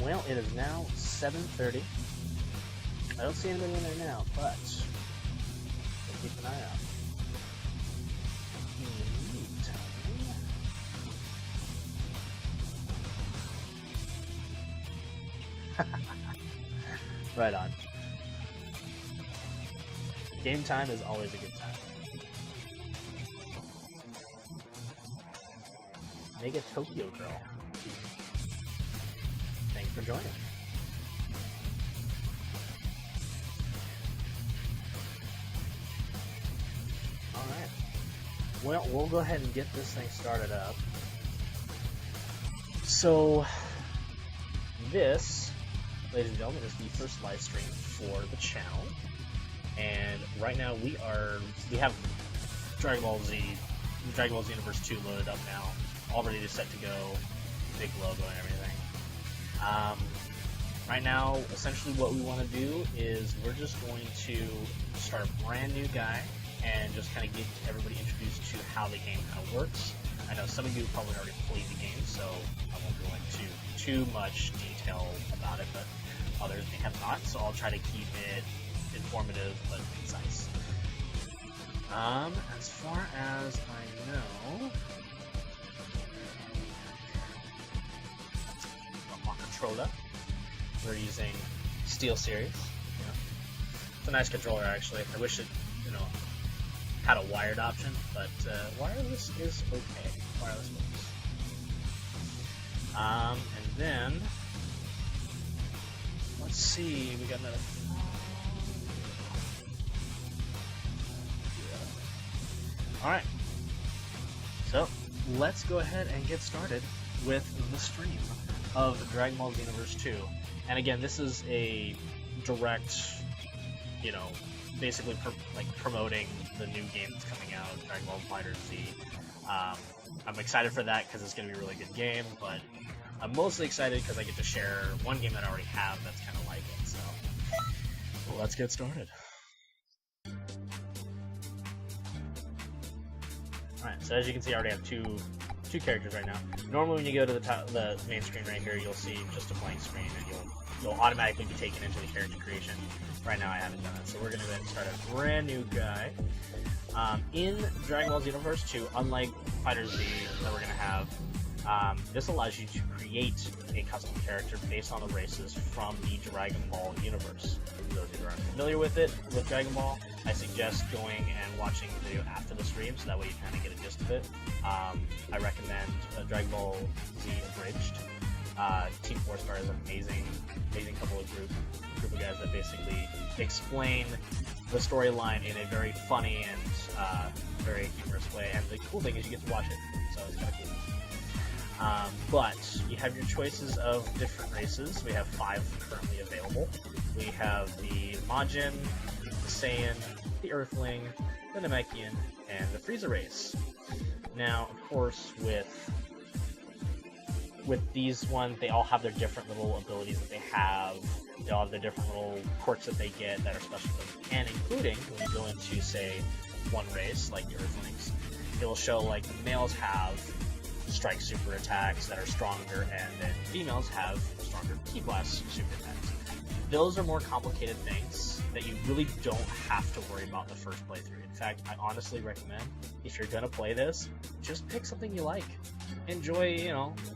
Well, it is now 7:30. I don't see anybody in there now, but we'll keep an eye out. In the meantime... Right on. Game time is always a good time. Mega Tokyo Girl. Thanks for joining. Alright. Well, we'll go ahead and get this thing started up. So, this, ladies and gentlemen, is the first live stream for the channel. And right now we have Dragonball Xenoverse 2 loaded up now, all ready to set to go, big logo and everything. Right now, essentially what we want to do is we're just going to start a brand new guy and just kind of get everybody introduced to how the game kind of works. I know some of you probably already played the game, so I won't go into too much detail about it, but others may have not, so I'll try to keep it informative but concise. As far as I know, on controller, we're using Steel Series. Yeah. It's a nice controller actually. I wish it, had a wired option, but wireless is okay. Wireless works. And then let's see, we got another. Alright, so let's go ahead and get started with the stream of Dragonball Xenoverse 2. And again, this is a direct, basically promoting the new game that's coming out, Dragonball FighterZ. I'm excited for that because it's going to be a really good game, but I'm mostly excited because I get to share one game that I already have that's kind of like it, so let's get started. Alright, so as you can see, I already have two characters right now. Normally when you go to the main screen right here, you'll see just a blank screen and you'll automatically be taken into the character creation. Right now I haven't done it, so we're going to go ahead and start a brand new guy. In Dragon Ball Xenoverse 2, unlike FighterZ that we're going to have, this allows you to create a custom character based on the races from the Dragon Ball universe. For those of you who aren't familiar with it, with Dragon Ball, I suggest going and watching the video after the stream, so that way you kind of get a gist of it. I recommend Dragon Ball Z Abridged. Team 4-Star is an amazing couple of group of guys that basically explain the storyline in a very funny and very humorous way. And the cool thing is you get to watch it, so it's kind of cool. But you have your choices of different races. We have 5 currently available. We have the Majin, the Saiyan, the Earthling, the Namekian, and the Frieza race. Now, of course, with these ones, they all have their different little abilities that they have. They all have their different little quirks that they get that are special to them. And including, when you go into, say, one race, like the Earthlings, it will show, like, the males have strike super attacks that are stronger, and then females have stronger Ki-Blast super attacks. Those are more complicated things that you really don't have to worry about the first playthrough. In fact, I honestly recommend, if you're going to play this, just pick something you like. Enjoy,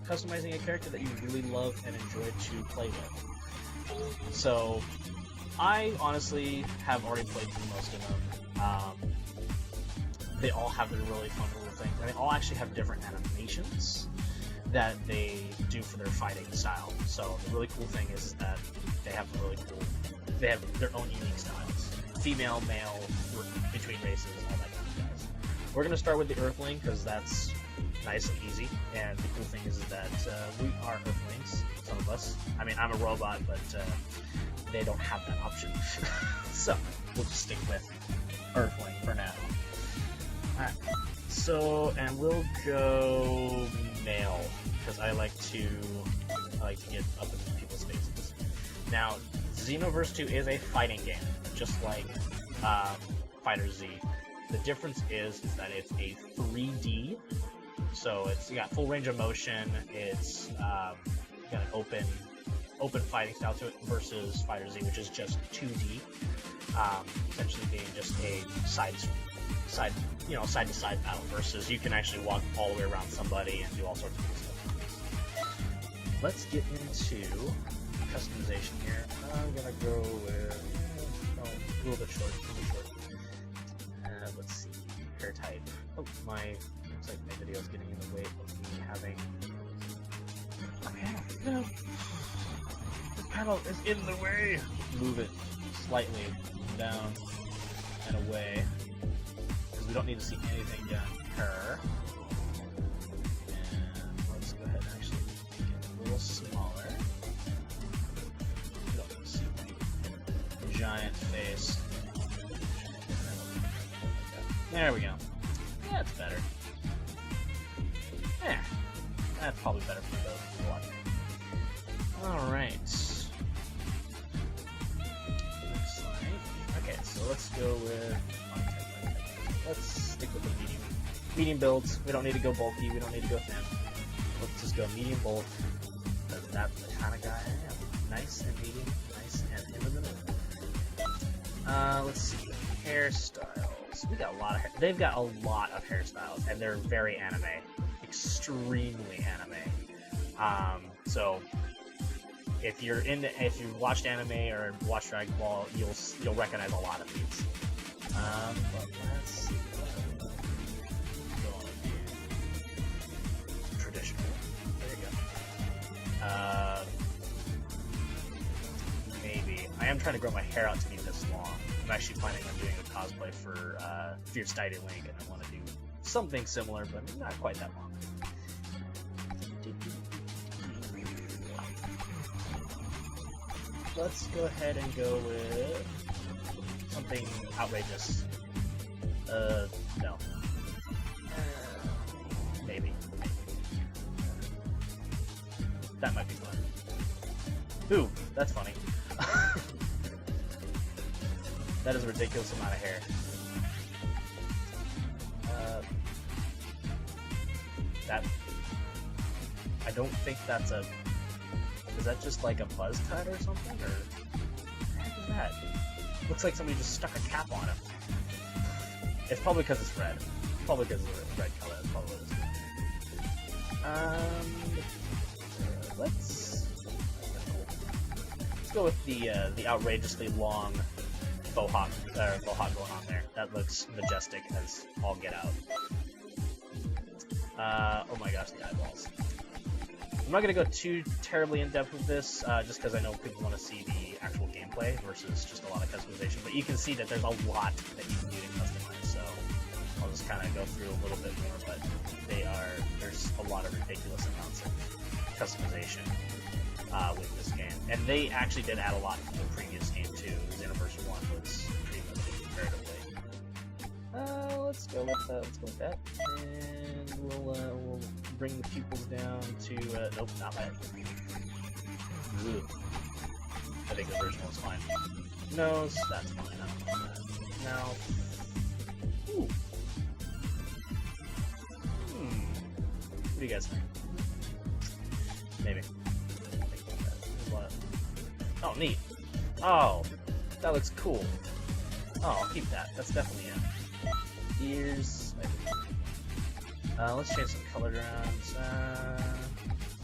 customizing a character that you really love and enjoy to play with. So, I honestly have already played through most of them. They all have their really fun little things, and they all actually have different animations that they do for their fighting style. So the really cool thing is that they have their own unique styles. Female, male, between races, all that kind of jazz. We're going to start with the Earthling, because that's nice and easy, and the cool thing is that we are Earthlings, some of us. I mean, I'm a robot, but they don't have that option. So, we'll just stick with Earthling for now. Alright, so, and we'll go male, because I like to get up in people's faces. Now, Xenoverse 2 is a fighting game, just like FighterZ. The difference is that it's a 3D, so it's got full range of motion, it's got an open open fighting style to it versus FighterZ, which is just 2D, essentially being just a side to side battle. Versus you can actually walk all the way around somebody and do all sorts of cool stuff. Let's get into customization here. I'm gonna go with a little bit short. Let's see, hair type. Oh, looks like my video is getting in the way of me having. No. The panel is in the way. Move it slightly down and away, because we don't need to see anything down here. And let's go ahead and actually make it a little smaller. We don't need to see my giant face. There we go. Yeah, it's better. Yeah, that's probably better for those who watch. Alright. Okay, so let's go with... Let's stick with the medium builds. We don't need to go bulky, we don't need to go thin. Let's just go medium bulk, because that's the kind of guy I am. Nice and medium, nice and in the middle. Let's see. Hairstyles. We got a lot of hair. They've got a lot of hairstyles, and they're very anime. Extremely anime. So if you've watched anime or watched Dragon Ball, you'll recognize a lot of these. But let's see. Traditional. There you go. Maybe. I am trying to grow my hair out to be this long. I'm actually planning on doing a cosplay for Fierce Titan Link, and I want to do something similar, but not quite that long. Let's go ahead and go with something outrageous. No. Maybe. That might be fun. Ooh, that's funny. That is a ridiculous amount of hair. I don't think that's a... Is that just like a buzz cut or something? Or what the heck is that? Looks like somebody just stuck a cap on him. It's probably because it's red. Probably because of the red color. That's probably what it is. Let's go with the outrageously long faux hawk going on there. That looks majestic as all get out. Oh my gosh, the eyeballs. I'm not going to go too terribly in depth with this, just because I know people want to see the actual gameplay versus just a lot of customization, but you can see that there's a lot that you can do to customize, so I'll just kind of go through a little bit more, but there's a lot of ridiculous amounts of customization with this game. And they actually did add a lot from the previous game too. Xenoverse 1 was pretty limited comparatively. Let's go with that. And we'll bring the pupils down to nope, not that. Ooh. I think the original is fine. Nose, that's fine. I don't know that. Now, ooh. What do you guys think? Maybe. Oh, neat. Oh, that looks cool. Oh, I'll keep that. That's definitely in. Ears. Let's change some color around.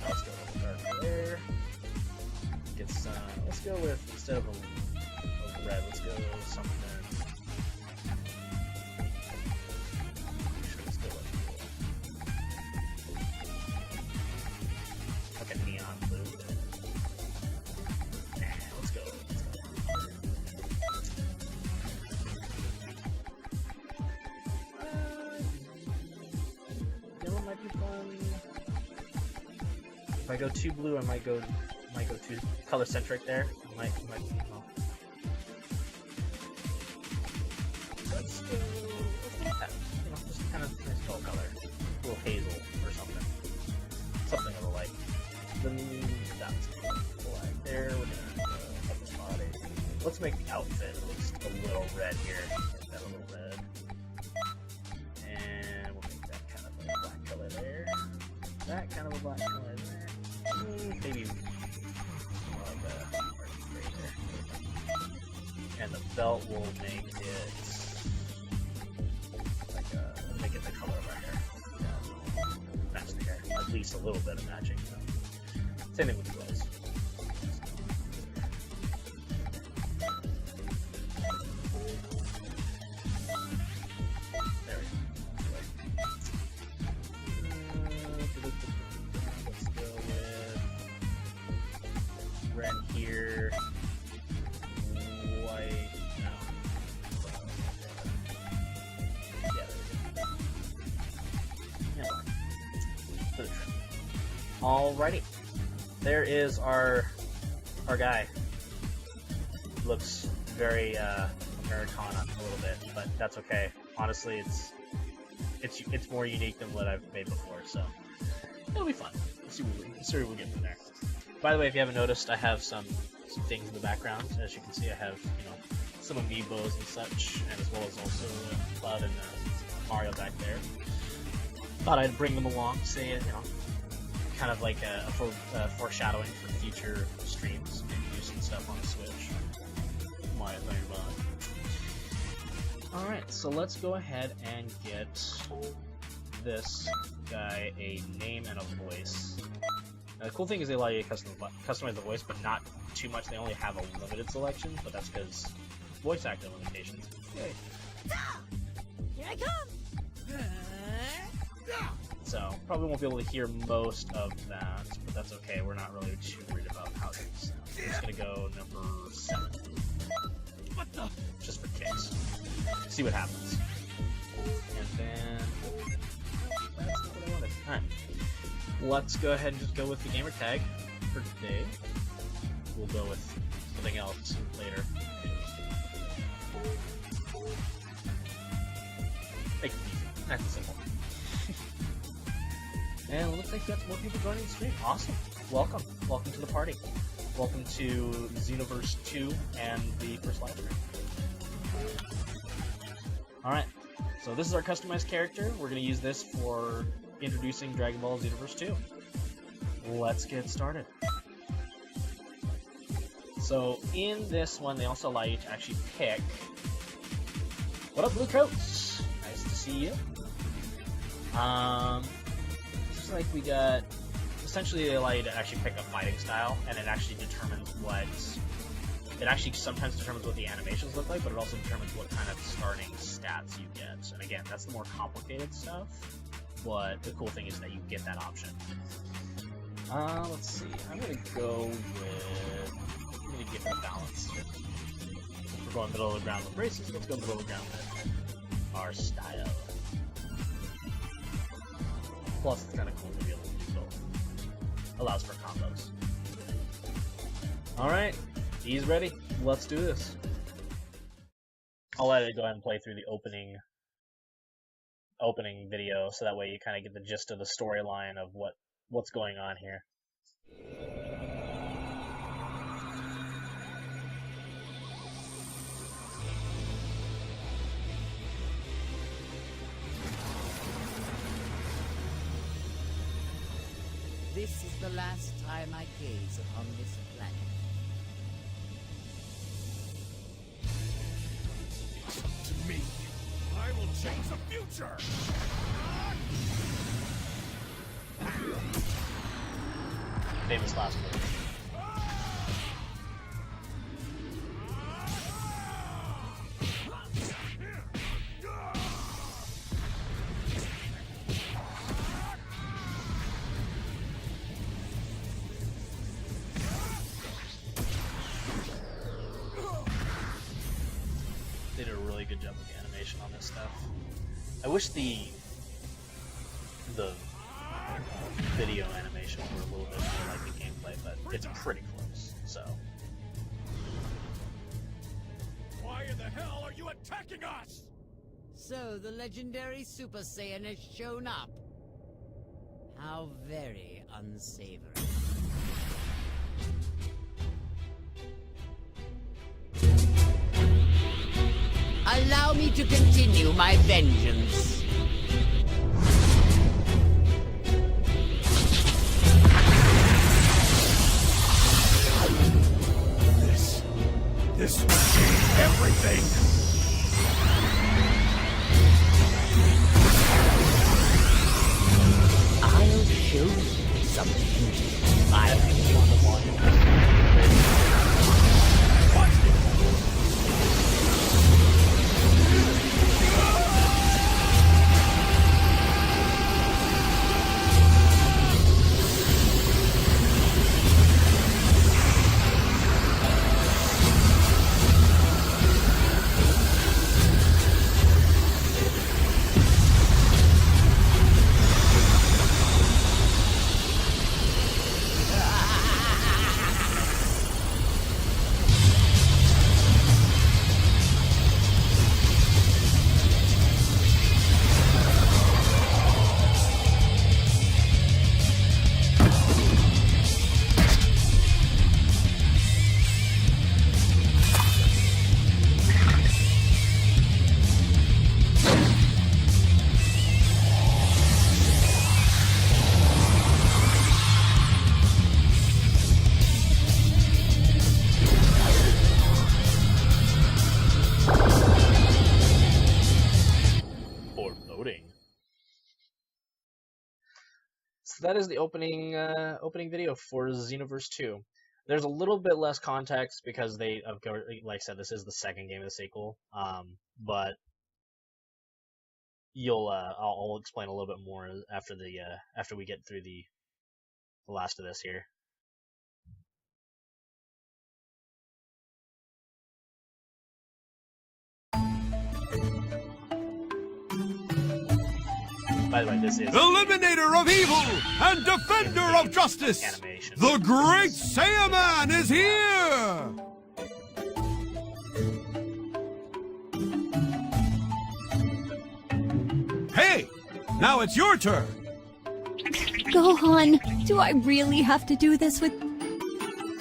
Let's go a little darker there. Get some. Let's go with, instead of a red, let's go with something. Let's go with like a neon blue. Let's go. Yellow might be fun. If I go too blue, I might go too color centric there. Might well. Let's go with that. You know, just kind of nice fall color. A little hazel or something. Something of the like. Then that's black there. We're gonna up the body. Let's make the outfit at least a little red here. Make that a little red. And we'll make that kind of a black color there. That kind of a black color there. Maybe and the belt will make it like make it the color of our hair. Yeah, match the hair. At least a little bit of matching. So. Same thing with the clothes. There we go. Let's go with red here. White. No. Yeah, there we go. Yeah, for the trim. Alrighty. There is our guy. Looks very Americana a little bit, but that's okay. Honestly, it's more unique than what I've made before, so it'll be fun. Let's see what we get from there. By the way, if you haven't noticed, I have some things in the background. As you can see, I have some amiibos and such, and as well as also Cloud and Mario back there. Thought I'd bring them along, say it, kind of like a foreshadowing for future streams, maybe do some stuff on the Switch. Might think about it. Alright, so let's go ahead and get this guy a name and a voice. Now, the cool thing is they allow you to customize the voice, but not too much. They only have a limited selection, but that's because voice actor limitations. Yay. Here I come! So, probably won't be able to hear most of that, but that's okay. We're not really too worried about how things sound. I'm just gonna go number 7. What the? Just for kicks. See what happens. And then... That's not what I wanted. Alright. Let's go ahead and just go with the gamer tag for today. We'll go with something else later. Make it easy. Nice and simple. And it looks like we got more people joining the stream. Awesome. Welcome. Welcome to the party. Welcome to Xenoverse 2 and the first live stream. Alright. So this is our customized character. We're going to use this for introducing Dragonball Xenoverse 2. Let's get started. So in this one, they also allow you to actually pick... What up, Blue Coats? Nice to see you. Like we got, essentially they allow you to actually pick a fighting style, and it actually determines sometimes determines what the animations look like, but it also determines what kind of starting stats you get. And again, that's the more complicated stuff, but the cool thing is that you get that option. Let's see, I'm gonna give it a balance. If we're going middle of the ground with races, let's go middle of the ground with our style. Plus, it's kind of cool to be able to do both. Allows for combos. Alright, he's ready. Let's do this. I'll let it go ahead and play through the opening video, so that way you kind of get the gist of the storyline of what's going on here. This is the last time I gaze upon this planet. To me, I will change the future! Famous last word. They did a really good job with the animation on this stuff. I wish the video animation were a little bit more like the gameplay, but it's pretty close, so. Why in the hell are you attacking us? So the legendary Super Saiyan has shown up. How very unsavory. Allow me to continue my vengeance. This will change everything! kill something. I think you want the one. So that is the opening video for Xenoverse 2. There's a little bit less context because like I said, this is the second game of the sequel. But I'll explain a little bit more after we get through the last of this here. By the way, this is Eliminator of evil and defender of justice. Animation. The great Saiyaman is here. Hey, now it's your turn. Gohan, do I really have to do this with...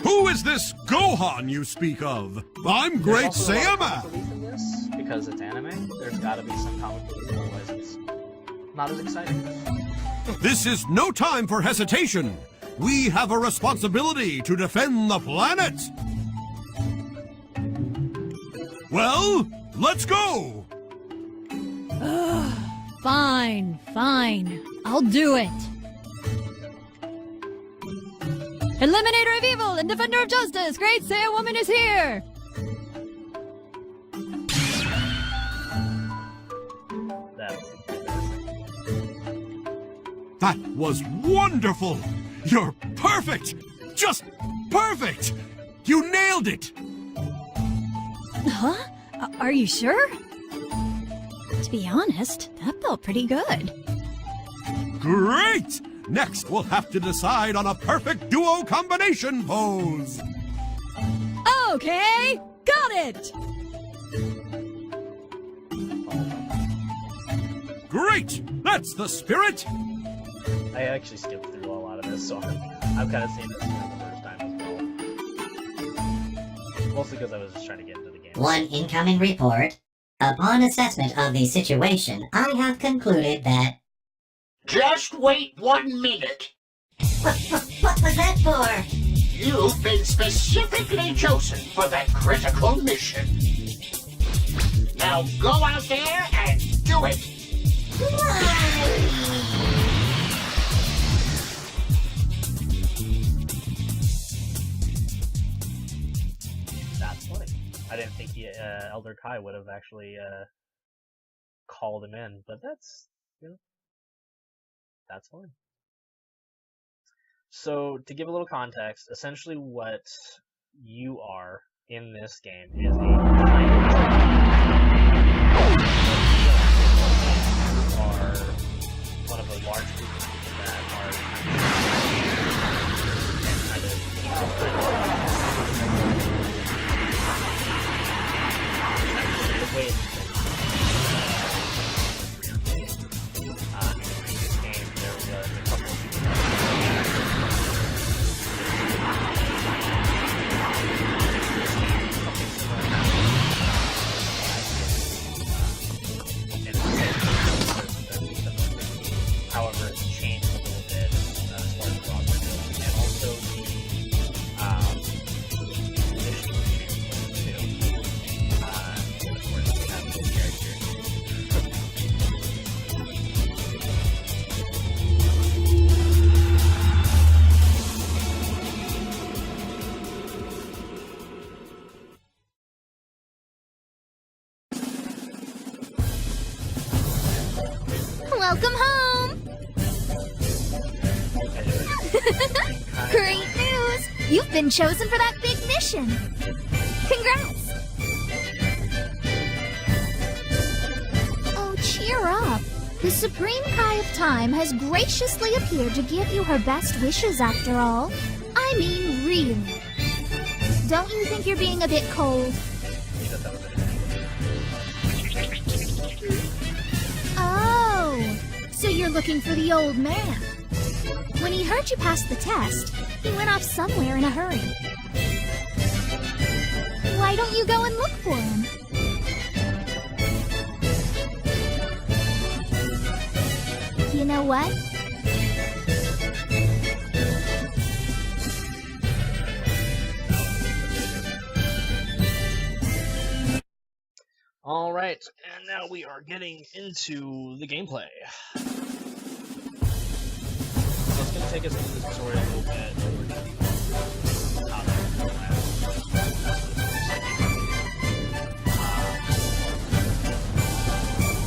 Who is this Gohan you speak of? I'm Great There's also a lot of comic Saiyaman. relief in this, because it's anime, there's gotta be some comic relief, otherwise it's not as exciting. This is no time for hesitation. We have a responsibility to defend the planet. Well, let's go. Fine, fine. I'll do it. Eliminator of evil and defender of justice, Great Saiyan Woman is here! That's That was wonderful. You're perfect. Just perfect. You nailed it. Huh? Are you sure? To be honest, that felt pretty good. Great. Next, we'll have to decide on a perfect duo combination pose. Okay, got it! Great. That's the spirit. I actually skipped through a lot of this, so I've kind of seen this for the first time as well. Mostly because I was just trying to get into the game. One incoming report. Upon assessment of the situation, I have concluded that... Just wait 1 minute. What was that for? You've been specifically chosen for that critical mission. Now go out there and do it. That's funny. I didn't think Elder Kai would have actually called him in, but that's, that's fine. So, to give a little context, essentially what you are in this game is a one of a large group of people that are kind of the way it's in the previous game, there was a couple of people However, it's You've been chosen for that big mission. Congrats! Oh, cheer up. The Supreme Kai of Time has graciously appeared to give you her best wishes after all. I mean, really. Don't you think you're being a bit cold? Oh, so you're looking for the old man. When he heard you pass the test, he went off somewhere in a hurry. Why don't you go and look for him? You know what? Alright, and now we are getting into the gameplay. So it's going to take us into the tutorial a little bit.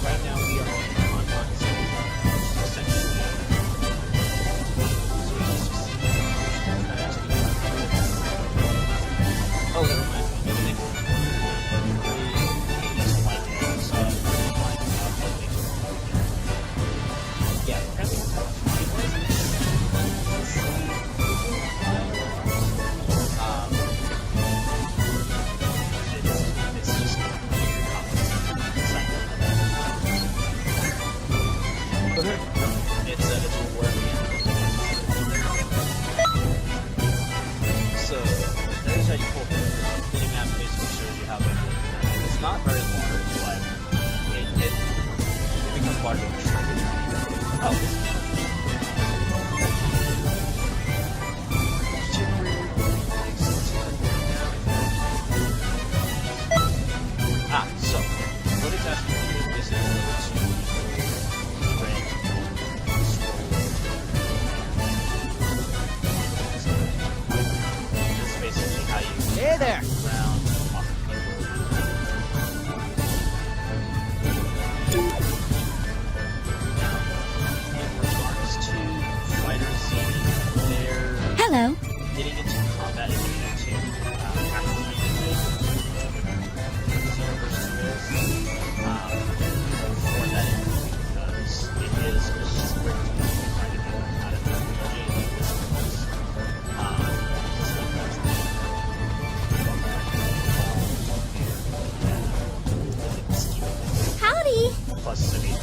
Right now we are in Dragonball essentially. Oh, never mind. Not very large, but it becomes larger. Oh. So what it's asking you to do is to red scroll. This is basically how you Hey there! around. Hello. Getting into combat and getting into actual Xenoverse for that because it is strict trying to get out of the Howdy. Plus, I mean,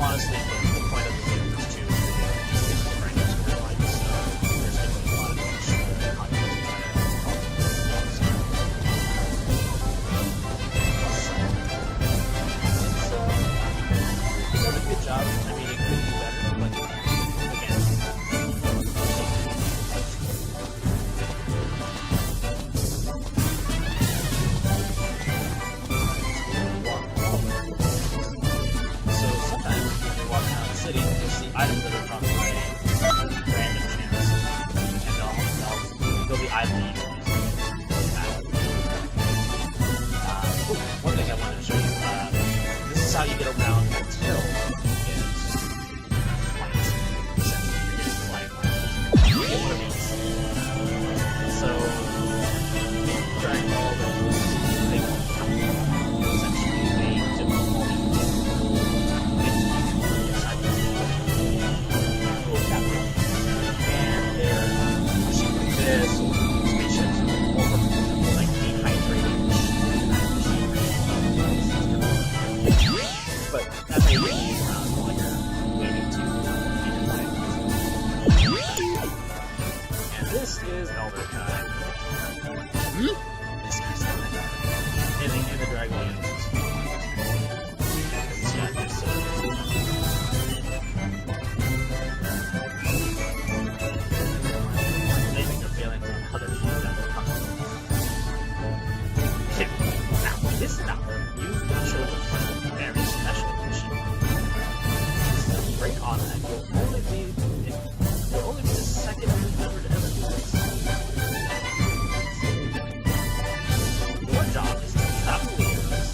honestly, the point of the Xenoverse 2 is to trying to like so there's going to be a lot of extra content. It's a good job. I mean, it could be better, but again, so sometimes when you're walking around the city, you'll see items that are dropped by random chance, and they'll be idling. One thing I wanted to show you, this is how you get around until is flight. Essentially, you're getting flying miles. You get what it means. So, Dragonball, they won't count. Essentially, they difficulty. And they're machine like this, spaceships, or like dehydrated. But that's how you get these around while you're waiting to be deployed. And this is Elder Kai. This guy's Elder Kai. In the Dragon Universe. It's got this they think they're failing on other things that will come. Now, this number, you've been chosen for a very special mission. This is a great honor, and you'll only be the second member to ever do this. Your job is to travel leaders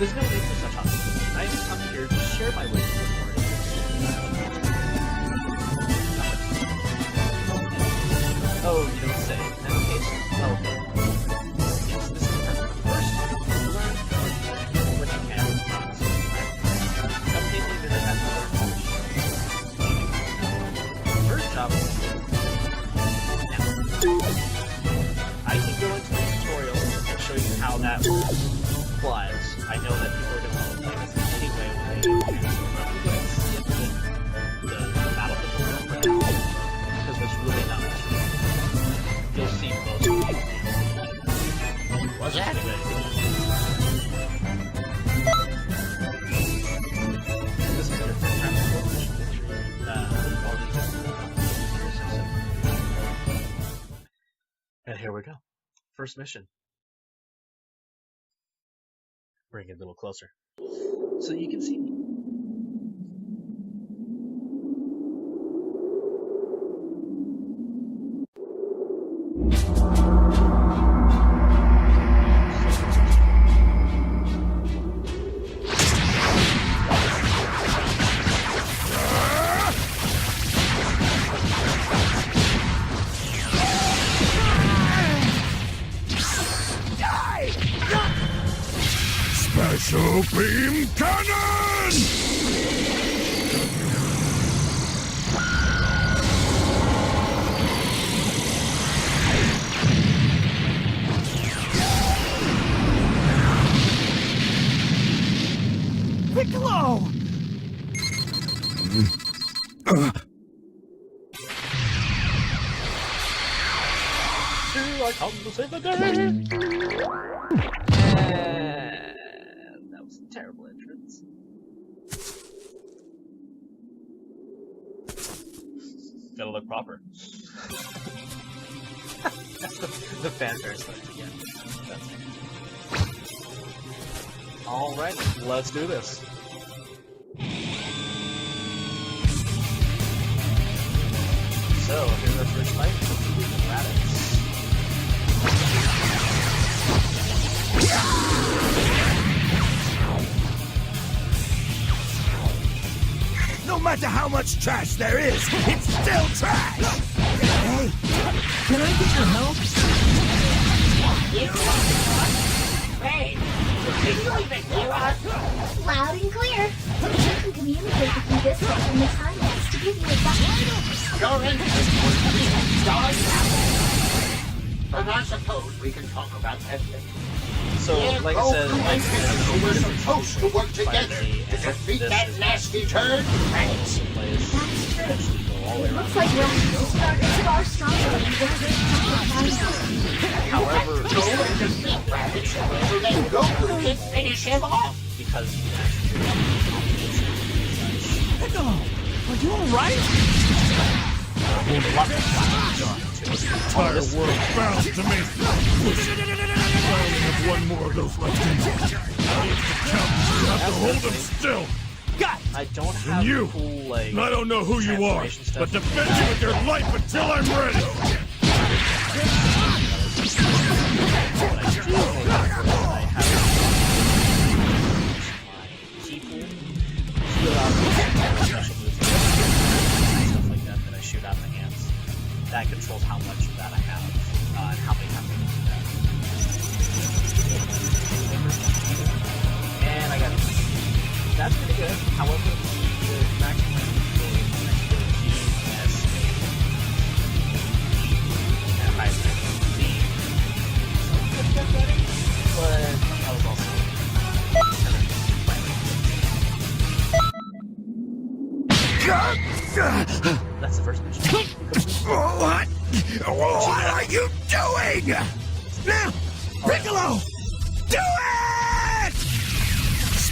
There's no need for such hostility. I'm here to share my wisdom with Morgan. Oh, you don't say. In that case, well, yes, this is perfect. First, learn what you can. Come take me to the next level. First job is now. I can go into the tutorial and show you how that applies. I know that people are going to want to play this anyway when they get the battlefield world right now, because there's really not much. You'll see most of the What's that? This is a different time of all these and here we go. First mission. Bring it a little closer so you can see me. Special Beam Cannon! Piccolo! Here I come to save the day! That was a terrible entrance. Gotta look proper. The fanfare starts again. Alright, let's do this. So, here's our first fight. The rabbits. No matter how much trash there is, it's still trash! Hey, can I get your help? Hey, did you even hear us? Loud and clear. You can communicate with me this way from the time lapse to give you advice. You're interested. But I suppose we can talk about that later. So, like I said, like, we're supposed to work together to defeat that nasty turd. That's true. It looks like we're starting to our stronger than However, Go and defeat Rabbit, so then Goku can finish him off. because Piccolo, are you alright? Entire world bounds to me. I only have one more of those left in me. I need to count. You have to hold them still. I don't have You. cool, like, I don't know who you are, transformation stuff. but defend you with your life until I'm ready. What I do know is that I have my key pool, fill out special moves, stuff like that that I shoot out my hands. That controls how much of that I have, and how many times I can do that. And I got that's pretty good. However, the maximum GS and high strength Z. But I was also that's the first mission. What? What are you doing? Now, Piccolo, do it!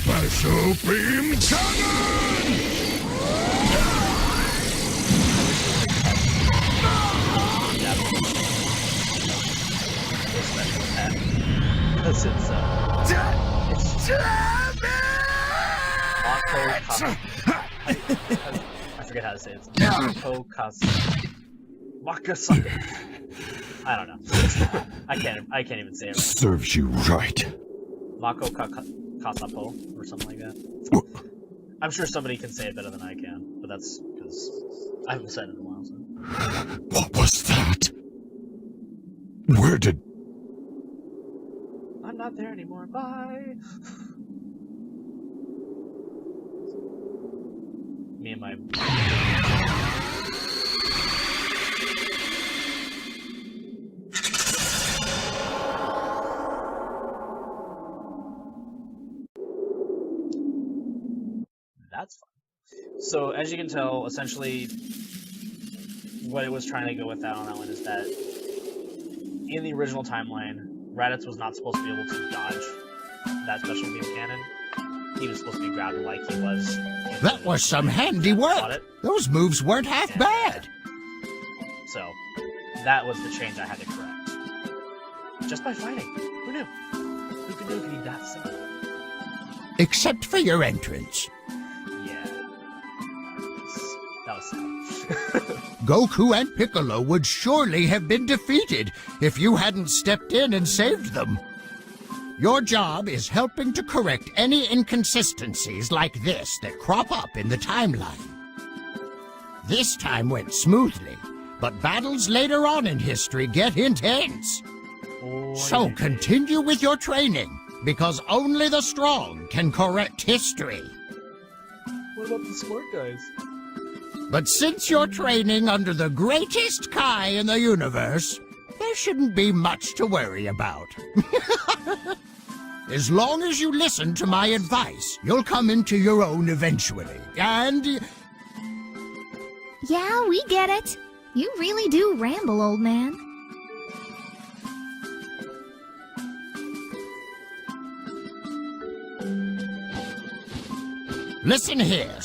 Special Beam Cannon! Special attack. Because it's I forget how to say it. It's Mako Wakasaka. I don't know. I can't even say it right. Serves you right. Mako Kasapo or something like that. I'm sure somebody can say it better than I can, but that's because I haven't said it in a while. So. What was that? Where did... I'm not there anymore. Bye. Me and my. That's fun. So as you can tell, essentially, what it was trying to go with that on that one is that in the original timeline, Raditz was not supposed to be able to dodge that special beam cannon. He was supposed to be grabbed like he was. That was some handy work. Those moves weren't half bad. So that was the change I had to correct. Just by fighting. Who knew? Who could do it could be that simple? Except for your entrance. Yeah. That was sad. Goku and Piccolo would surely have been defeated if you hadn't stepped in and saved them. Your job is helping to correct any inconsistencies like this that crop up in the timeline. This time went smoothly, but battles later on in history get intense. So continue with your training, because only the strong can correct history. What about the smart guys? But since you're training under the greatest Kai in the universe, there shouldn't be much to worry about. As long as you listen to my advice, you'll come into your own eventually, and... Yeah, we get it. You really do ramble, old man. Listen here,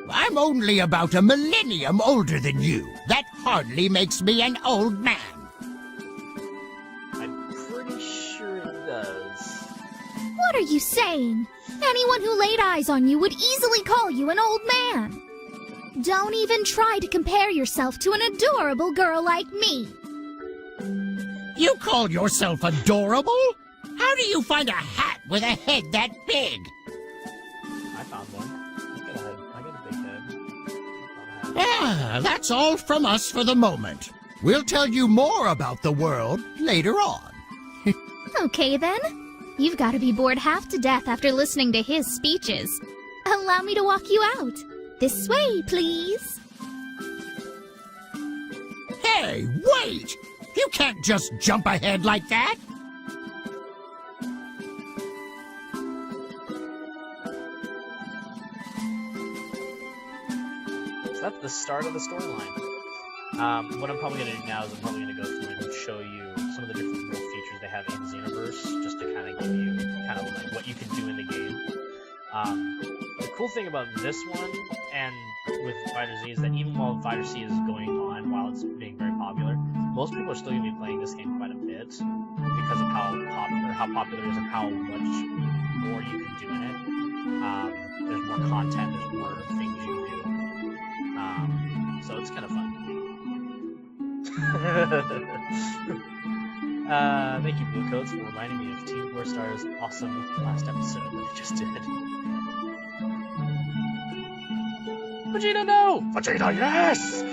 I'm only about a millennium older than you. That hardly makes me an old man. I'm pretty sure it does. What are you saying? Anyone who laid eyes on you would easily call you an old man. Don't even try to compare yourself to an adorable girl like me. You call yourself adorable? How do you find a hat with a head that big? I found one. I got a big head. Ah, that's all from us for the moment. We'll tell you more about the world later on. Okay then. You've got to be bored half to death after listening to his speeches. Allow me to walk you out. This way, please. Hey, wait! You can't just jump ahead like that! So that's the start of the storyline. What I'm probably going to do now is I'm probably going to go through and show you some of the different little features they have in Xenoverse, just to kind of give you kind of like what you can do in the game. The cool thing about this one and with FighterZ is that even while FighterZ is going on, while it's being very popular, most people are still going to be playing this game quite a bit because of how popular it is and how much more you can do in it. There's more content, there's more things you can do. So it's kind of fun. Thank you, Blue Coats, for reminding me of Team 4 Star's awesome last episode that we just did. Vegeta, no! Vegeta, yes!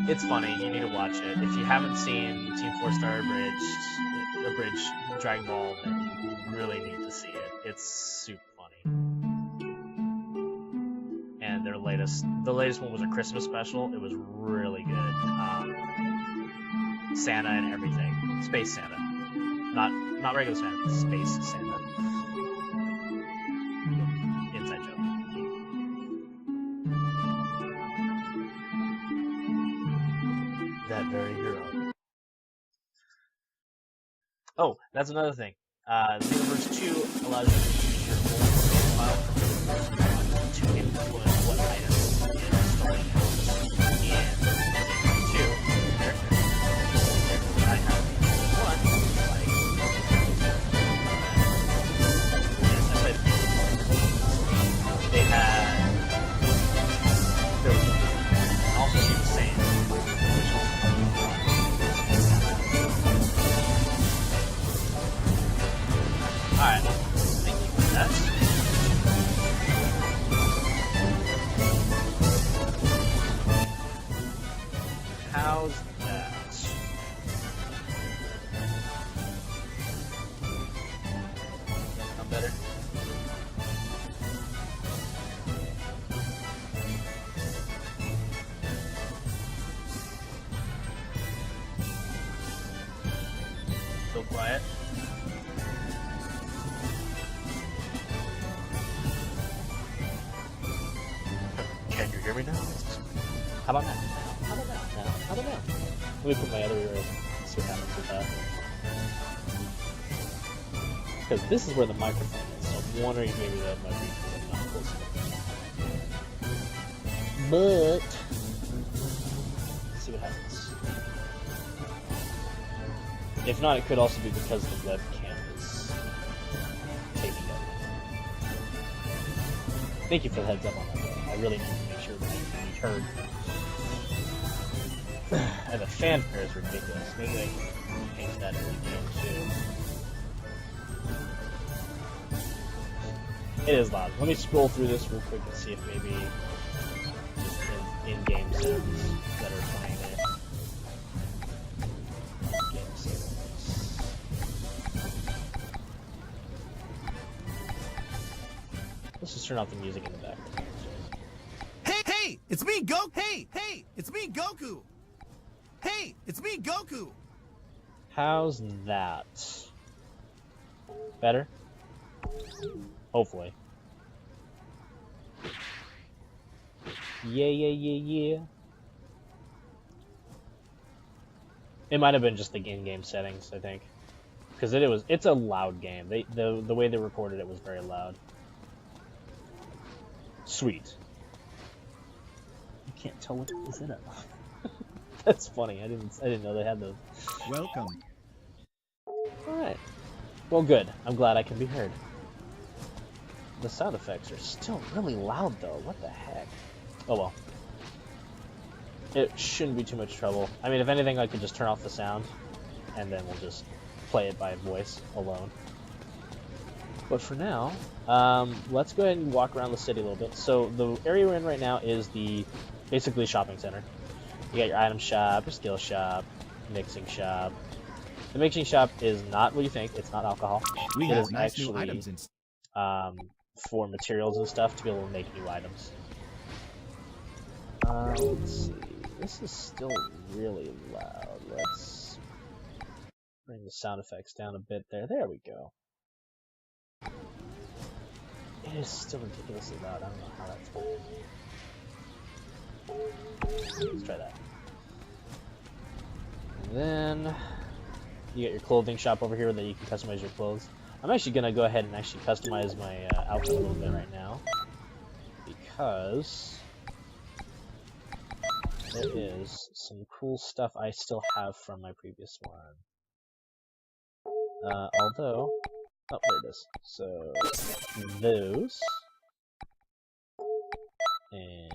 It's funny, you need to watch it. If you haven't seen Team 4 Star Abridged Dragon Ball, then you really need to see it. It's super funny. And the latest one was a Christmas special. It was really good. Santa and everything. Space Santa. Not regular Santa, Space Santa. Inside joke. That very hero. Oh, that's another thing. Xenoverse 2 allows you to use your own profile to influence what items in the story. In Xenoverse 2, I have one, like, yes, I played they had, there was also she was saying, which also quiet. Can you hear me now? How about now? How about now? How about now? Let me put my other ear in. See what happens with that. Because this is where the microphone is, so I'm wondering if maybe that might be not close enough. But let's see what happens. If not, it could also be because the webcam is taking up. Thank you for the heads up on that, though. I really need to make sure that I can be heard. And the fanfare is ridiculous. Maybe I can change that in the game too. It is loud. Let me scroll through this real quick and see if maybe just in-game sounds that are playing it. Game sounds. Let's just turn off the music in the background. Hey, it's me, Hey, it's me, Goku. Hey, it's me, Goku. How's that? Better? Hopefully. Yeah. It might have been just the in-game settings, I think, because it's a loud game. The way they recorded it was very loud. Sweet. You can't tell what is in it. That's funny. I didn't know they had those. Welcome. All right. Well, good. I'm glad I can be heard. The sound effects are still really loud, though. What the heck? Oh well. It shouldn't be too much trouble. I mean, if anything, I could just turn off the sound, and then we'll just play it by voice alone. But for now, let's go ahead and walk around the city a little bit. So the area we're in right now is basically shopping center. You got your item shop, your skill shop, mixing shop. The mixing shop is not what you think. It's not alcohol. We It have is nice actually, new items in. for materials and stuff to be able to make new items. Let's see. This is still really loud. Let's bring the sound effects down a bit there. There we go. It is still ridiculously loud. I don't know how that's working. Let's try that. And then you got your clothing shop over here that you can customize your clothes. I'm actually gonna go ahead and actually customize my outfit a little bit right now, because there is some cool stuff I still have from my previous one. Although, oh, there it is. So those and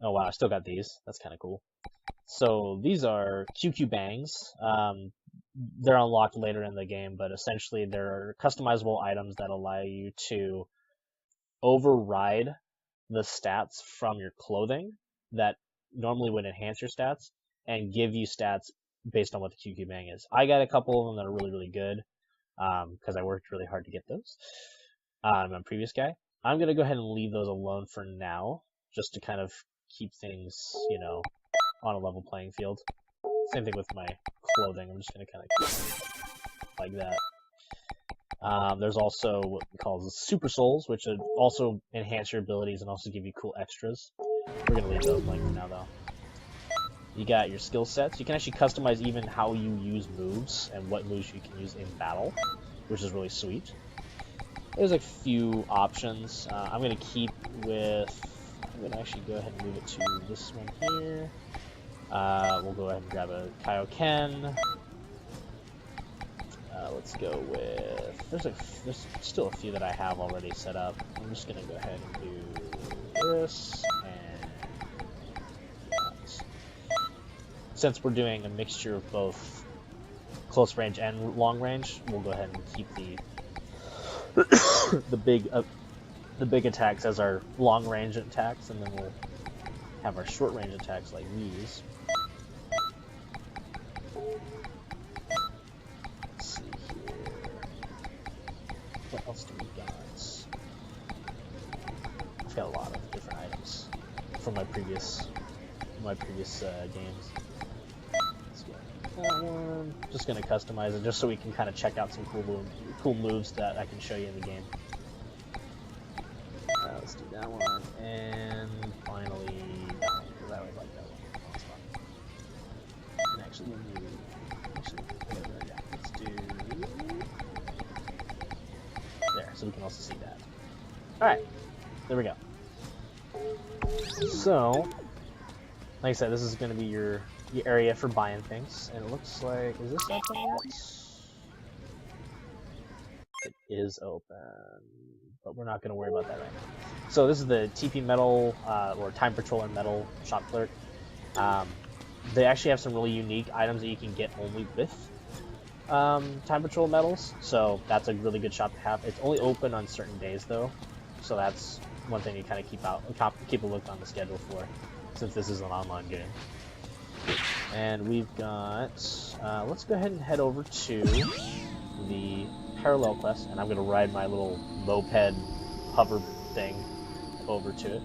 oh wow, I still got these. That's kind of cool. So these are QQ bangs. They're unlocked later in the game, but essentially they're customizable items that allow you to override the stats from your clothing that normally would enhance your stats and give you stats based on what the QQ bang is. I got a couple of them that are really, really good because I worked really hard to get those. I'm a previous guy. I'm going to go ahead and leave those alone for now, just to kind of keep things, you know, on a level playing field. Same thing with my clothing. I'm just going to kind of keep it like that. There's also what we call the Super Souls, which would also enhance your abilities and also give you cool extras. We're going to leave those blank for now, though. You got your skill sets. You can actually customize even how you use moves and what moves you can use in battle, which is really sweet. There's a few options. I'm going to keep with... I'm going to actually go ahead and move it to this one here. We'll go ahead and grab a Kaioken. Let's go with... There's still a few that I have already set up. I'm just going to go ahead and do this, and... Since we're doing a mixture of both close range and long range, we'll go ahead and keep the big attacks as our long range attacks, and then we'll have our short range attacks like these. Let's see here. What else do we got? I've got a lot of different items from my previous my previous games. Let's go that one. Just gonna customize it just so we can kind of check out some cool moves that I can show you in the game. Let's do that one, and finally that one, because I always like that one. That's fun. And actually, let's do there, so we can also see that. All right, there we go. So, like I said, this is going to be your area for buying things, and it looks like, is this open yet? It is open, but we're not going to worry about that right now. So this is the TP Metal, or Time Patroller Metal Shop Clerk. They actually have some really unique items that you can get only with Time Patrol medals, so that's a really good shop to have. It's only open on certain days though, so that's one thing you kind of keep a look on the schedule for, since this is an online game. And we've got, let's go ahead and head over to the parallel quest, and I'm gonna ride my little moped hover thing over to it.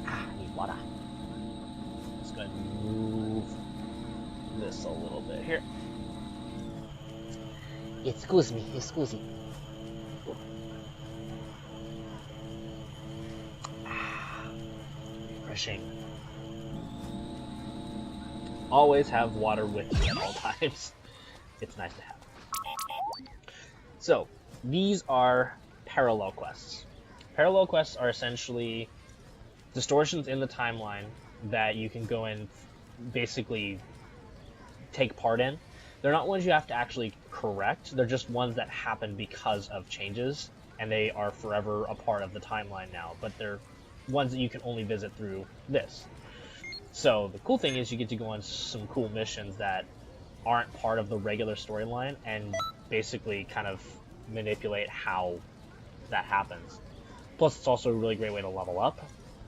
I need water. Let's go ahead and move this a little bit here. Excuse me, excuse me. Refreshing. Always have water with you at all times. It's nice to have. So, these are parallel quests. Parallel quests are essentially distortions in the timeline that you can go and basically take part in. They're not ones you have to actually correct, they're just ones that happen because of changes, and they are forever a part of the timeline now, but they're ones that you can only visit through this. So the cool thing is you get to go on some cool missions that aren't part of the regular storyline and basically kind of manipulate how that happens. Plus it's also a really great way to level up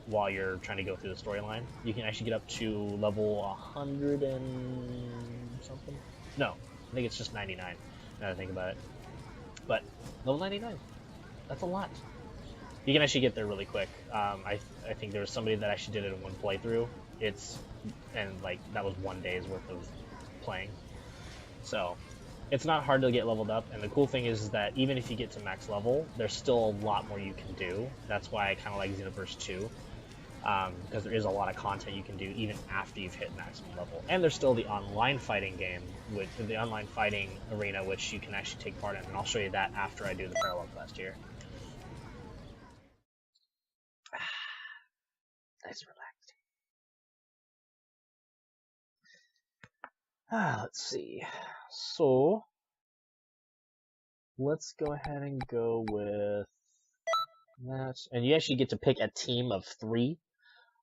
while you're trying to go through the storyline. You can actually get up to level 100 and something. No, I think it's just 99, now that I think about it. But, level 99, that's a lot. You can actually get there really quick. I think there was somebody that actually did it in one playthrough. That was 1 day's worth of playing. So, it's not hard to get leveled up, and the cool thing is that even if you get to max level, there's still a lot more you can do. That's why I kind of like Xenoverse 2. Because there is a lot of content you can do even after you've hit maximum level. And there's still the online fighting game, the online fighting arena, which you can actually take part in, and I'll show you that after I do the parallel quest here. Nice relaxed. Let's see. So, let's go ahead and go with that. And you actually get to pick a team of 3.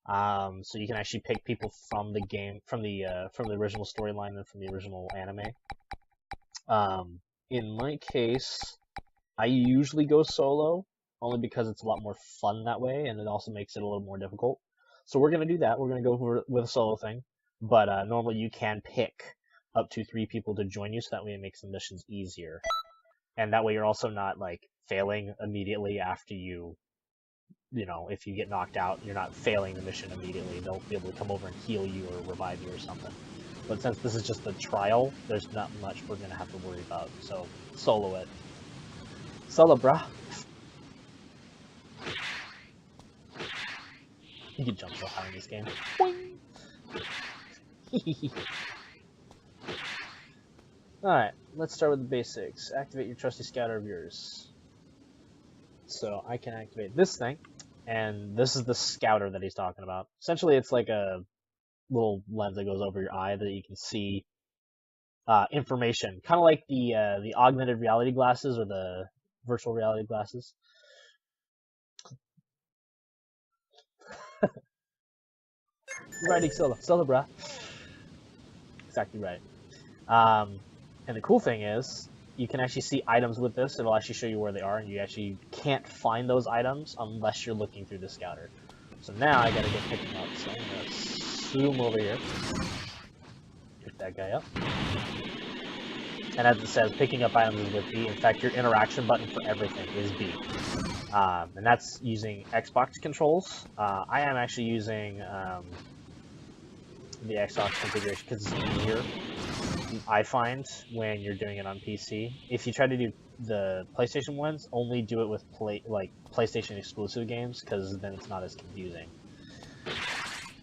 So you can actually pick people from the game, from the original storyline and from the original anime. In my case, I usually go solo, only because it's a lot more fun that way, and it also makes it a little more difficult. So we're gonna do that. We're gonna go with a solo thing, but normally you can pick up to 3 people to join you, so that way it makes the missions easier, and that way you're also not like failing immediately after you know, if you get knocked out, you're not failing the mission immediately. They'll be able to come over and heal you or revive you or something. But since this is just a trial, there's not much we're going to have to worry about. So, solo it. Solo, brah. You can jump so high in this game. Alright, let's start with the basics. Activate your trusty scouter of yours. So, I can activate this thing. And this is the scouter that he's talking about. Essentially, it's like a little lens that goes over your eye that you can see information. Kind of like the augmented reality glasses or the virtual reality glasses. Riding solo, brah. Exactly right. And the cool thing is, you can actually see items with this. It'll actually show you where they are, and you actually can't find those items unless you're looking through the scouter. So now I gotta go pick them up. So I'm gonna zoom over here. Pick that guy up. And as it says, picking up items is with B. In fact, your interaction button for everything is B. And that's using Xbox controls. I am actually using the Xbox configuration because it's easier, I find, when you're doing it on PC. If you try to do the PlayStation ones, only do it with PlayStation exclusive games, because then it's not as confusing.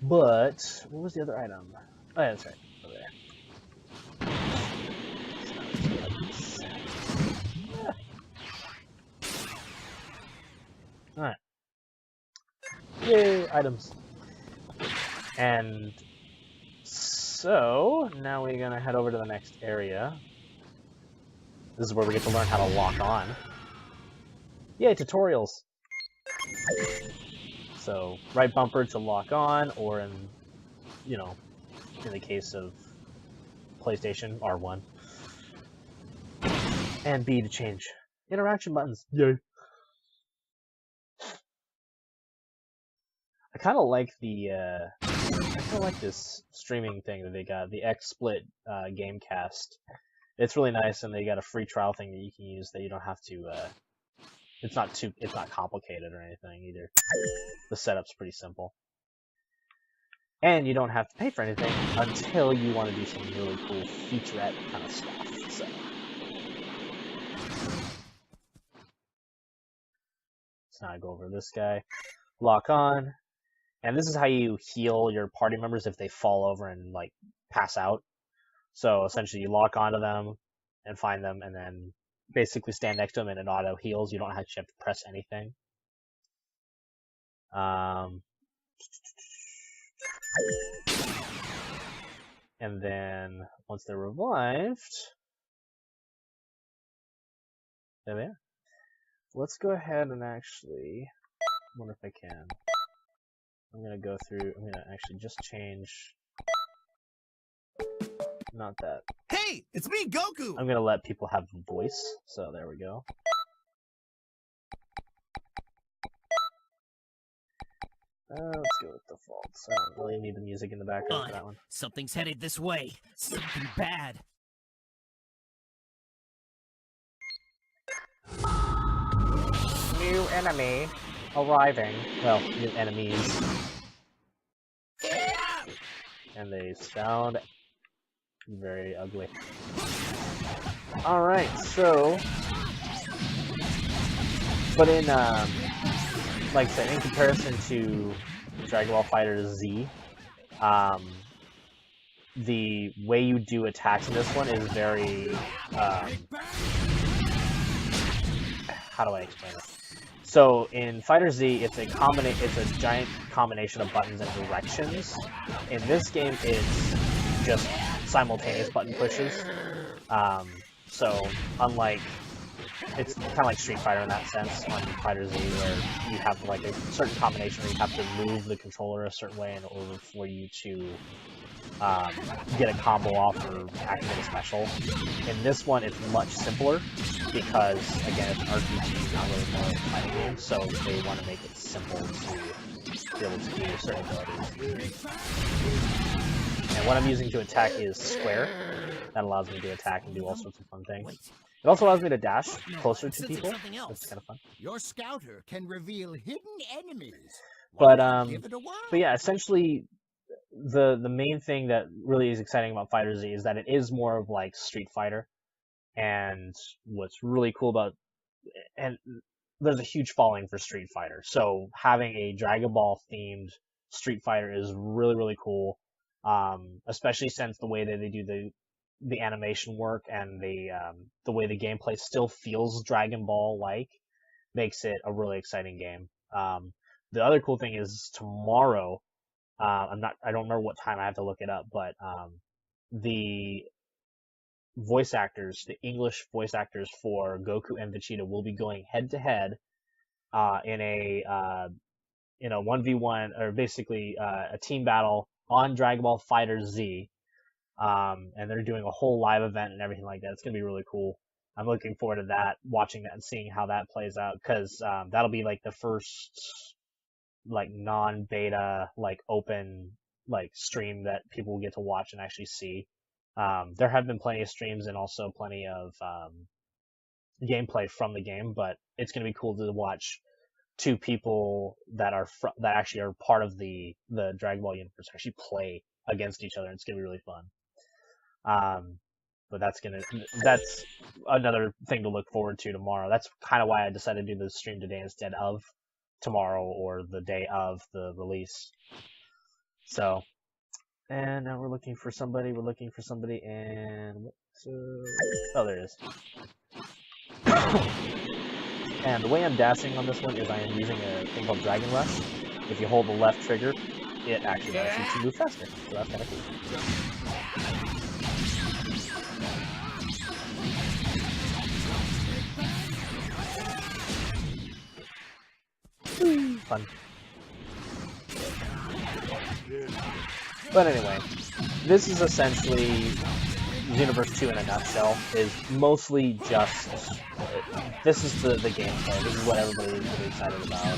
But what was the other item? Oh yeah, that's right, over there. Alright. Yay, items. And so, now we're gonna head over to the next area. This is where we get to learn how to lock on. Yay, tutorials! So, right bumper to lock on, or in the case of PlayStation, R1. And B to change interaction buttons. Yay! I kind of like this streaming thing that they got, the XSplit Gamecast. It's really nice, and they got a free trial thing that you can use that you don't have to. It's not complicated or anything either. The setup's pretty simple, and you don't have to pay for anything until you want to do some really cool featurette kind of stuff. So. So now I go over this guy, lock on. And this is how you heal your party members if they fall over and, like, pass out. So, essentially, you lock onto them and find them, and then basically stand next to them and it auto-heals. You don't actually have to press anything. And then, once they're revived... There they are. Let's go ahead and actually... I wonder if I can... I'm gonna go through, I'm gonna actually just change, not that. Hey, it's me, Goku! I'm gonna let people have a voice, so there we go. Let's go with default, so I don't really need the music in the background for that one. Something's headed this way. Something bad. New enemy arriving. Well, new enemies. And they sound very ugly. Alright, so... But in, like I said, in comparison to Dragonball FighterZ, the way you do attacks in this one is very, how do I explain it? So in FighterZ, it's a giant combination of buttons and directions. In this game, it's just simultaneous button pushes. So unlike, it's kind of like Street Fighter in that sense on FighterZ, where you have like a certain combination where you have to move the controller a certain way in order for you to get a combo off or activate a special. In this one, it's much simpler because, again, it's an RPG, not really more like a fighting game, so they want to make it simple to be able to do certain abilities. And what I'm using to attack is square. That allows me to attack and do all sorts of fun things. It also allows me to dash closer to people. That's kind of fun. Your scouter can reveal hidden enemies. But yeah, essentially, the main thing that really is exciting about FighterZ is that it is more of like Street Fighter. And what's really cool about, and there's a huge following for Street Fighter, so having a Dragon Ball themed Street Fighter is really, really cool, especially since the way that they do the animation work and the way the gameplay still feels Dragon Ball like makes it a really exciting game. The other cool thing is tomorrow, I don't remember what time, I have to look it up, but the voice actors, the English voice actors for Goku and Vegeta will be going head to head in a 1v1, or basically a team battle on Dragonball FighterZ. And they're doing a whole live event and everything like that. It's gonna be really cool. I'm looking forward to that, watching that and seeing how that plays out, because that'll be like the first like non-beta, like open like stream that people will get to watch and actually see. There have been plenty of streams and also plenty of gameplay from the game, but it's going to be cool to watch two people that are that actually are part of the Dragonball universe actually play against each other. It's going to be really fun. But that's another thing to look forward to tomorrow. That's kind of why I decided to do the stream today instead of tomorrow or the day of the release. So, and now we're looking for somebody, and oh, there it is. And the way I'm dashing on this one is I am using a thing called Dragon Rush. If you hold the left trigger, it actually allows you to move faster. So that's kind of cool. Fun. But anyway, this is essentially Xenoverse 2 in a nutshell. Is mostly just this is the gameplay. This is what everybody is really excited about.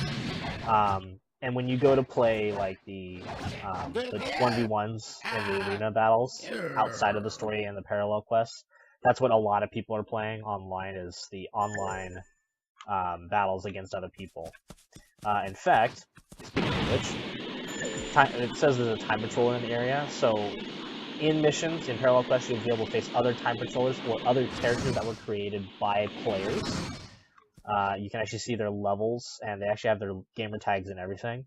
And when you go to play like the 1v1s in the arena battles outside of the story and the parallel quests, that's what a lot of people are playing online. Is the online battles against other people. In fact, speaking of which, it says there's a time patroller in the area, so in missions, in parallel quests, you'll be able to face other time patrollers or other characters that were created by players. You can actually see their levels, and they actually have their gamer tags and everything.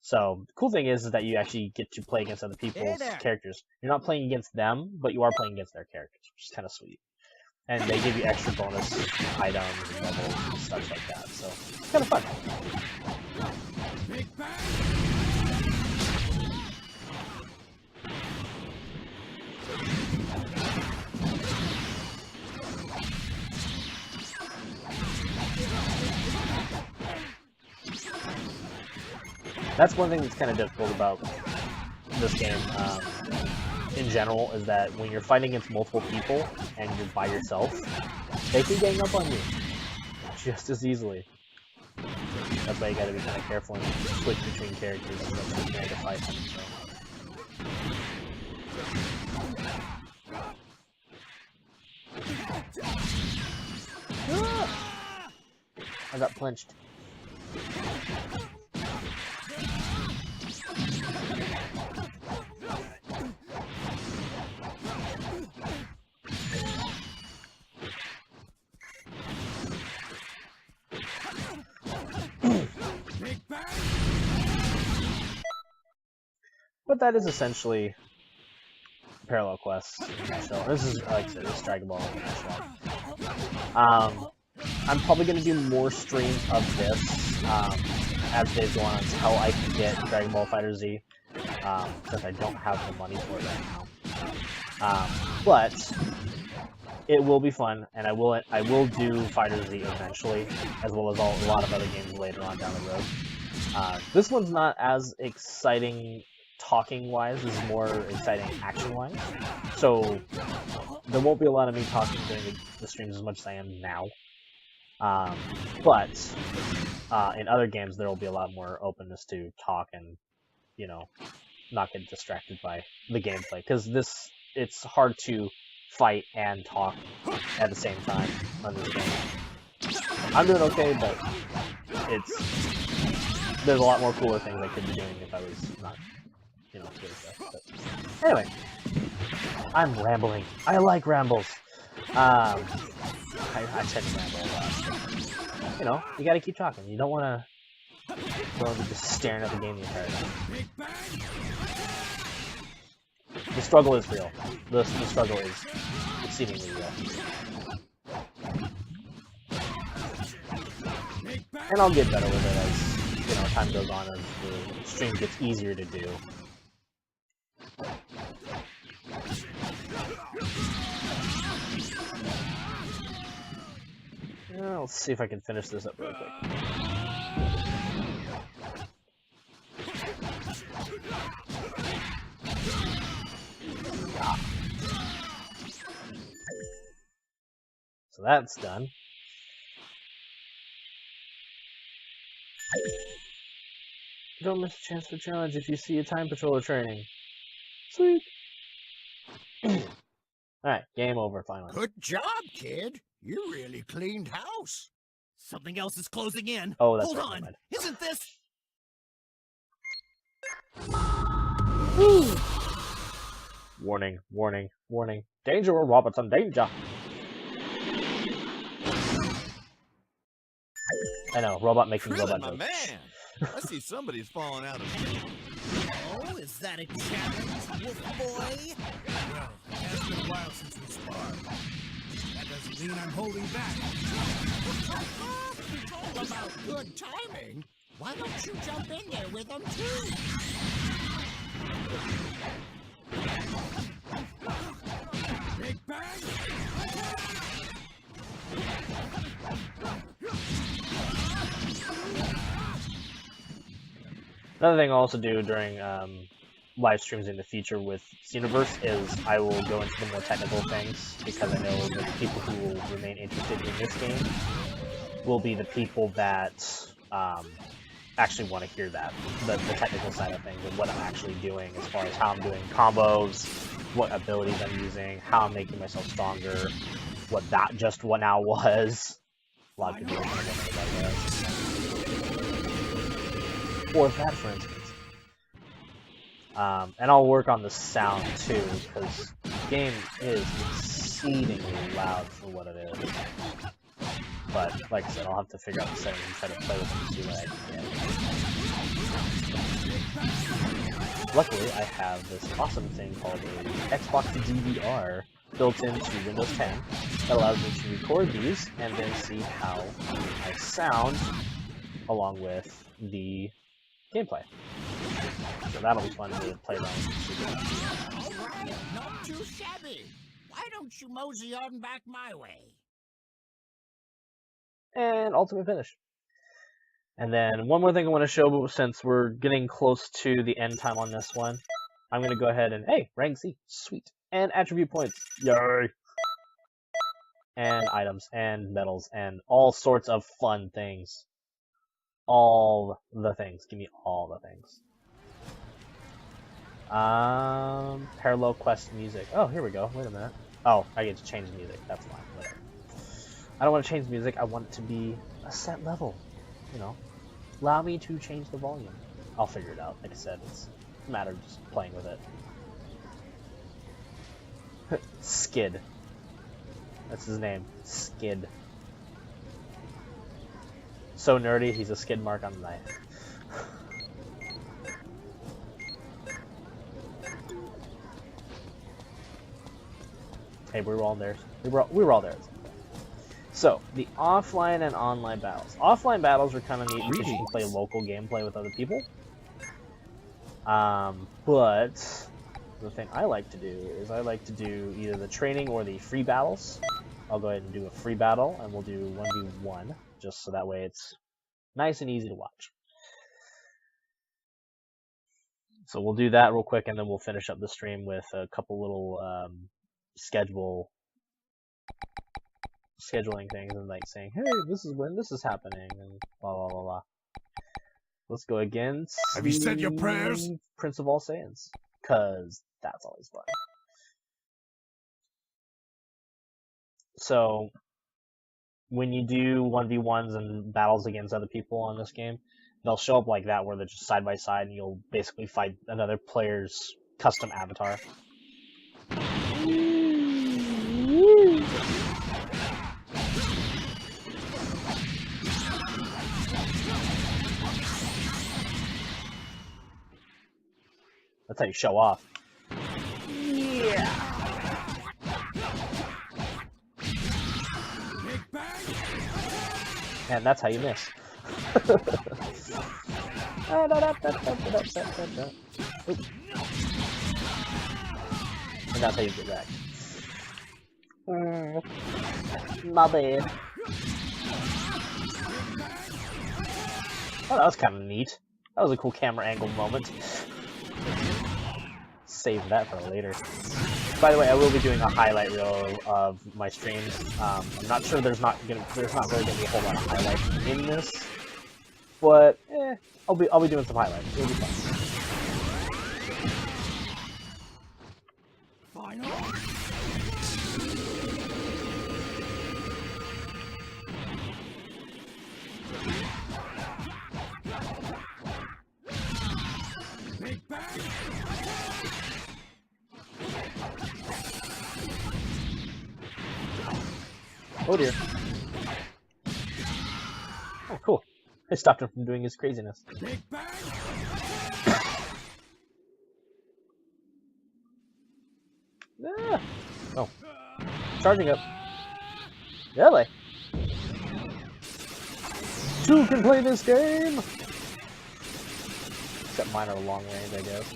So, the cool thing is that you actually get to play against other people's characters. You're not playing against them, but you are playing against their characters, which is kind of sweet. And they give you extra bonus items and levels and stuff like that, so it's kind of fun. That's one thing that's kind of difficult about this game in general, is that when you're fighting against multiple people and you're by yourself, they can gang up on you just as easily. That's why you gotta be kind of careful and switch between characters and let you to fight them. So. I got punched. But that is essentially parallel quests. So this is, like I said, this is Dragonball in a nutshell. I'm probably going to do more streams of this as days go on until I can get Dragonball FighterZ, because I don't have the money for it right now. But it will be fun, and I will do FighterZ eventually, as well as a lot of other games later on down the road. This one's not as exciting talking-wise, this is more exciting action-wise. So there won't be a lot of me talking during the streams as much as I am now. But in other games, there will be a lot more openness to talk and, you know, not get distracted by the gameplay. Because it's hard to fight and talk at the same time on this game. I'm doing okay, but there's a lot more cooler things I could be doing if I was not, you know, doing stuff. But anyway, I'm rambling. I like rambles. I tend to ramble a lot. You know, you gotta keep talking. You don't want to go and just staring at the game the entire time. The struggle is real. The struggle is exceedingly real. And I'll get better with it as, you know, time goes on, as the stream gets easier to do. Let's see if I can finish this up real quick. Yeah. So that's done. Don't miss a chance for challenge if you see a time patroller training. Sweet. Alright, game over finally. Good job, kid. You really cleaned house. Something else is closing in. Oh, that's Hold right, on. never mind. Isn't this... Warning, warning, warning. Danger, Robertson, danger! I know, robot making Krillin, robot my jokes. man. I see somebody's falling out of shape. Oh, is that a challenge, Wolf Boy? Well, it has been a while since we sparred. That doesn't mean I'm holding back. It's all about good timing. Why don't you jump in there with them, too? Big Bang! Another thing I'll also do during live streams in the future with Xenoverse is I will go into the more technical things, because I know the people who will remain interested in this game will be the people that actually want to hear that, the technical side of things, and what I'm actually doing as far as how I'm doing combos, what abilities I'm using, how I'm making myself stronger, what that just what now was. A lot of people don't know about that. Or that, for instance. And I'll work on the sound too, because the game is exceedingly loud for what it is. But, like I said, I'll have to figure out the settings and try to play with them and see what I can get. Luckily, I have this awesome thing called a Xbox DVR built into Windows 10 that allows me to record these and then see how I sound along with the gameplay. So that'll be fun to play around with. Alright, not too shabby. Why don't you mosey on back my way? And ultimate finish. And then one more thing I want to show, since we're getting close to the end time on this one, I'm going to go ahead and, hey, rank C, sweet. And attribute points, yay! And items, and medals, and all sorts of fun things. All the things, give me all the things. Parallel quest music. Oh, here we go, wait a minute. Oh, I get to change the music, that's fine, whatever. I don't want to change the music, I want it to be a set level, you know. Allow me to change the volume. I'll figure it out, like I said, it's a matter of just playing with it. Skid. That's his name, Skid. So nerdy, he's a skid mark on the knife. Hey, we were all there. We were all there. So, the offline and online battles. Offline battles are kind of neat because you can play local gameplay with other people. But the thing I like to do is I like to do either the training or the free battles. I'll go ahead and do a free battle, and we'll do 1v1, just so that way it's nice and easy to watch. So we'll do that real quick, and then we'll finish up the stream with a couple little scheduling things, and like saying, hey, this is when this is happening, and blah blah blah blah. Let's go against Have you said your prayers? Prince of all Saiyans, cause that's always fun. So when you do 1v1s and battles against other people on this game, they'll show up like that, where they're just side by side, and you'll basically fight another player's custom avatar. That's how you show off. Yeah. And that's how you miss. And that's how you get back. My bad. Oh, that was kind of neat. That was a cool camera angle moment. Save that for later. By the way, I will be doing a highlight reel of my streams. I'm not sure there's not really gonna be a whole lot of highlights in this, but I'll be doing some highlights. It'll be fun. Oh dear. Oh, cool. I stopped him from doing his craziness. Ah. Oh. Charging up. Really? Two can play this game! Except mine are long range, I guess.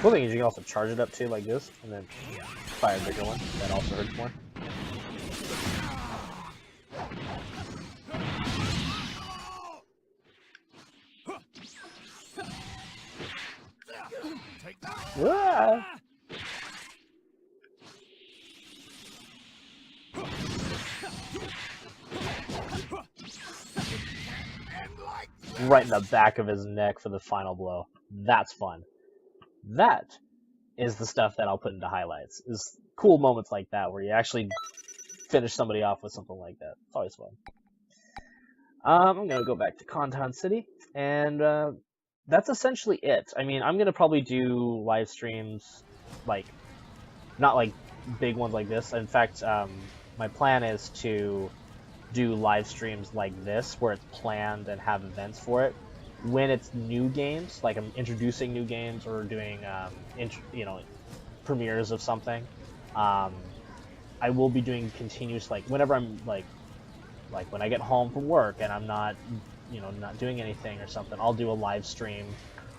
Cool thing is you can also charge it up too, like this, and then fire a bigger one. That also hurts more. Ah! Right in the back of his neck for the final blow. That's fun. That is the stuff that I'll put into highlights. Is cool moments like that where you actually finish somebody off with something like that. It's always fun. I'm gonna go back to Content City, and that's essentially it. I mean, I'm gonna probably do live streams, like, not like big ones like this. In fact, my plan is to do live streams like this, where it's planned and have events for it. When it's new games, like I'm introducing new games or doing, premieres of something, I will be doing continuous, like, whenever I'm, like when I get home from work and I'm not, not doing anything or something, I'll do a live stream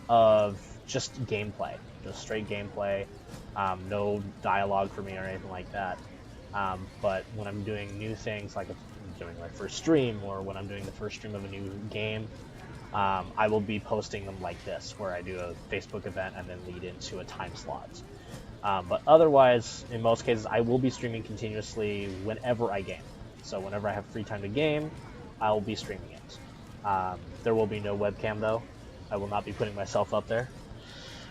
of just gameplay, just straight gameplay, no dialogue for me or anything like that. But when I'm doing new things, like if I'm doing my first stream or when I'm doing the first stream of a new game, I will be posting them like this, where I do a Facebook event and then lead into a time slot. But otherwise, in most cases, I will be streaming continuously whenever I game. So whenever I have free time to game, I will be streaming it. There will be no webcam, though. I will not be putting myself up there.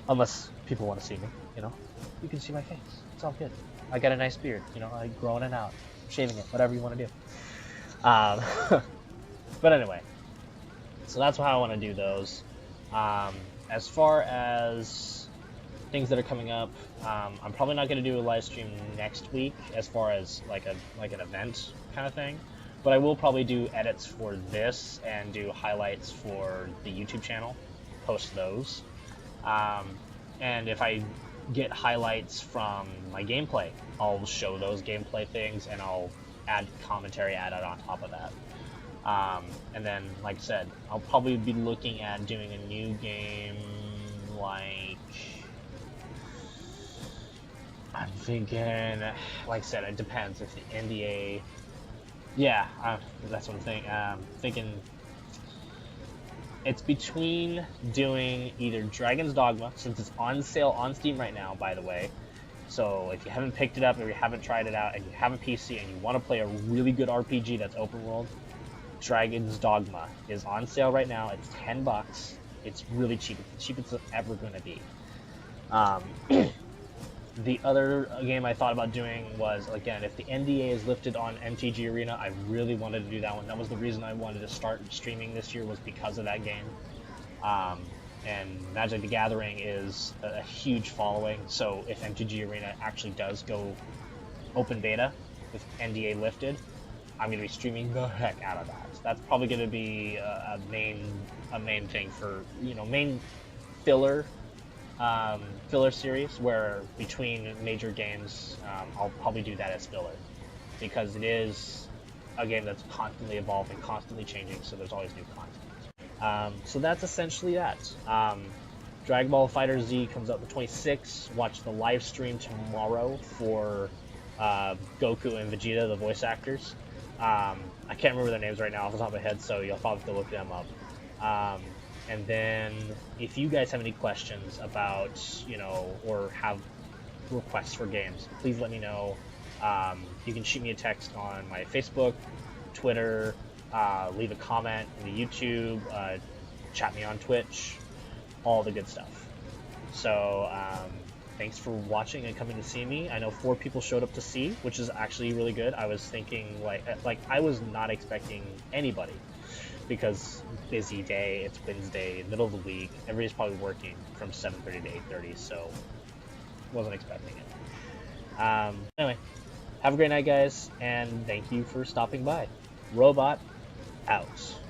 Unless people want to see me, You can see my face. It's all good. I got a nice beard, I'm growing it out. Shaving it, whatever you want to do. But anyway. So that's how I want to do those. As far as things that are coming up, I'm probably not going to do a live stream next week as far as like an event kind of thing, but I will probably do edits for this and do highlights for the YouTube channel, post those. And if I get highlights from my gameplay, I'll show those gameplay things and I'll add commentary added on top of that. And then, like I said, I'll probably be looking at doing a new game, like, I'm thinking, like I said, it depends if the NDA, yeah, that's what I'm thinking. Thinking it's between doing either Dragon's Dogma, since it's on sale on Steam right now, by the way. So if you haven't picked it up or you haven't tried it out and you have a PC and you want to play a really good RPG that's open world, Dragon's Dogma is on sale right now. It's $10. It's really cheap. It's the cheapest it's ever going to be. The other game I thought about doing was, again, if the NDA is lifted on MTG Arena, I really wanted to do that one. That was the reason I wanted to start streaming this year, was because of that game. And Magic the Gathering is a huge following, so if MTG Arena actually does go open beta with NDA lifted, I'm going to be streaming the heck out of that. That's probably going to be a main thing for, main filler series, where between major games, I'll probably do that as filler, because it is a game that's constantly evolving, constantly changing, so there's always new content. So that's essentially that. Dragonball FighterZ comes out the 26th. Watch the live stream tomorrow for Goku and Vegeta, the voice actors. I can't remember their names right now off the top of my head, so you'll probably have to look them up. And then, if you guys have any questions about, or have requests for games, please let me know. You can shoot me a text on my Facebook, Twitter, leave a comment in the YouTube, chat me on Twitch, all the good stuff. So, thanks for watching and coming to see me. I know 4 people showed up to see, which is actually really good. I was thinking, like I was not expecting anybody, because busy day, it's Wednesday, middle of the week, everybody's probably working from 7:30 to 8:30, so wasn't expecting it. Anyway, Have a great night, guys, and thank you for stopping by. Robot out.